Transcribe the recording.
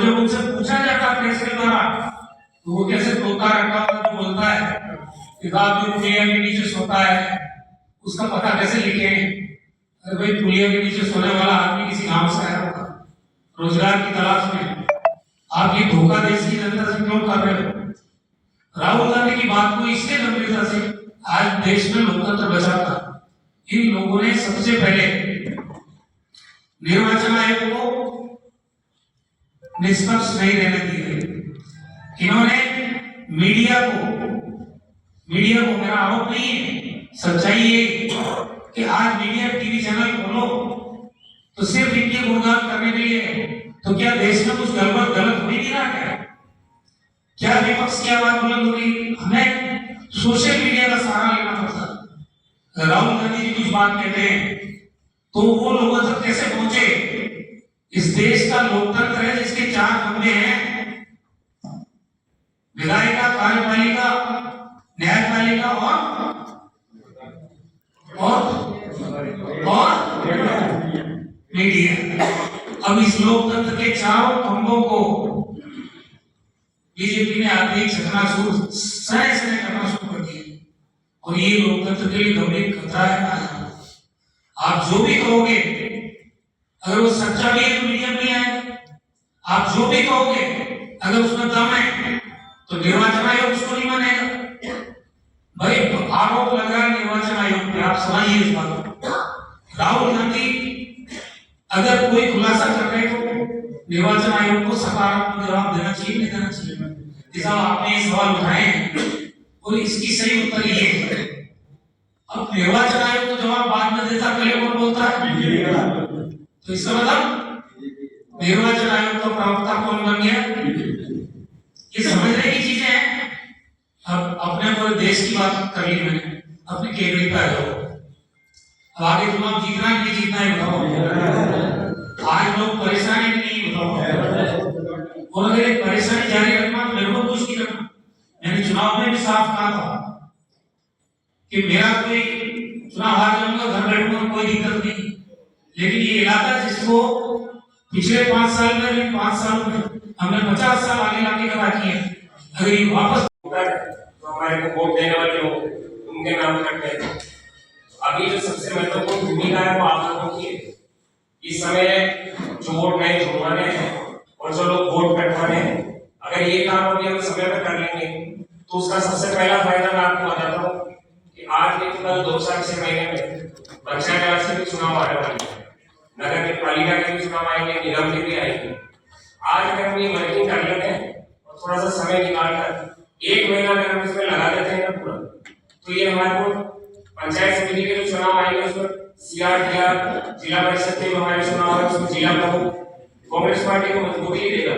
जब उनसे पूछा जाता प्रेस के द्वारा तो वो कैसे तोता रखा हुआ जो बोलता है किताब जो पुलिया के नीचे सोता है उसका पता कैसे लिखे। अरे भाई पुलिया के नीचे सोने वाला आदमी किसी गांव से आया होगा रोजगार की तलाश में, आप ये धोखा देश की जनता से क्यों कर रहे हो? राहुल गांधी की बात को इसके गंभीरता से आज देश में लोकतंत्र बचा था। इन लोगों ने सबसे पहले निर्वाचन आयोग को निष्पक्ष नहीं रहने दिए। इन्होंने मीडिया को मेरा आरोप नहीं है, सच्चाई ये कि आज मीडिया टीवी चैनल खोलो तो सिर्फ इनके गुणगान करने के लिए, तो क्या देश में कुछ गलत हो ही नहीं रहा है? क्या विपक्ष की आवाज बुलंद हो रही? हमें सोशल मीडिया का सहारा लेना पड़ता। राहुल गांधी जी कुछ बात कहते हैं तो वो लोगों तक कैसे पहुंचे? इस देश का लोकतंत्र है जिसके 4 खंभे हैं, विधायिका, कार्यपालिका, न्यायपालिका और मीडिया। अब इस लोकतंत्र के चारों खंभों को बीजेपी ने आगे चकनाचूर सह करना शुरू कर दिया और ये लोकतंत्र के लिए गंभीर खतरा है। आप जो भी कहोगे अगर वो सच्चा भी है तो मीडिया में नहीं आएगा। आप जो भी कहोगे अगर उसमें दम है तो निर्वाचन आयोग उसको नहीं मानेगा। भाई आरोप लग रहा है निर्वाचन आयोग पे, आप समझिए इस बात को। राहुल गांधी अगर कोई खुलासा कर रहे तो निर्वाचन आयोग को सकारात्मक जवाब देना चाहिए, नहीं देना चाहिए। आपने ये सवाल उठाए और इसकी सही उत्तर ये है। अब निर्वाचन आयोग को जवाब बाद में देता, पहले कौन बोलता है? तो इसका मतलब निर्वाचन आयोग का प्रवक्ता कौन बन गया? ये समझने की चीजें हैं। अब अपने पूरे देश की बात कर ली मैंने, अपने केंद्र पे आ जाओ। अब आगे चुनाव जीतना है नहीं जीतना है बताओ। आज लोग परेशान है नहीं बताओ। और अगर एक परेशानी जारी रखना तो मेरे को कुछ नहीं करना। मैंने चुनाव में भी साफ कहा था कि मेरा कोई चुनाव हार जाऊंगा, घर बैठूंगा, कोई दिक्कत नहीं। लेकिन ये इलाका जिसको पिछले 5 साल में 5 साल में हमने 50 साल आगे लाके करा किया, अगर ये वापस तो हमारे को वोट देने वाले लोग उनके नाम करते हैं। अभी जो सबसे महत्वपूर्ण भूमिका है वो आप लोगों की है। इस समय जो वोट नहीं जुड़वाने हैं और जो लोग वोट कटवाने हैं, अगर ये काम अभी हम समय पर कर लेंगे तो उसका सबसे पहला फायदा मैं आपको बताता हूँ कि आज नहीं तो कल 2-4-6 महीने में पंचायत से भी चुनाव आने वाले हैं, नगर पालिका के भी चुनाव आएंगे, निगम के भी आएंगे। आज अगर हम ये वर्किंग कर लेते हैं और थोड़ा सा समय निकालकर 1 महीना अगर हम इसमें लगा देते हैं ना पूरा, तो ये हमारे को पंचायत समिति के जो चुनाव आएंगे उसमें CR जिला परिषद के जो हमारे चुनाव है उसमें जिला प्रमुख कांग्रेस पार्टी को मजबूती देगा।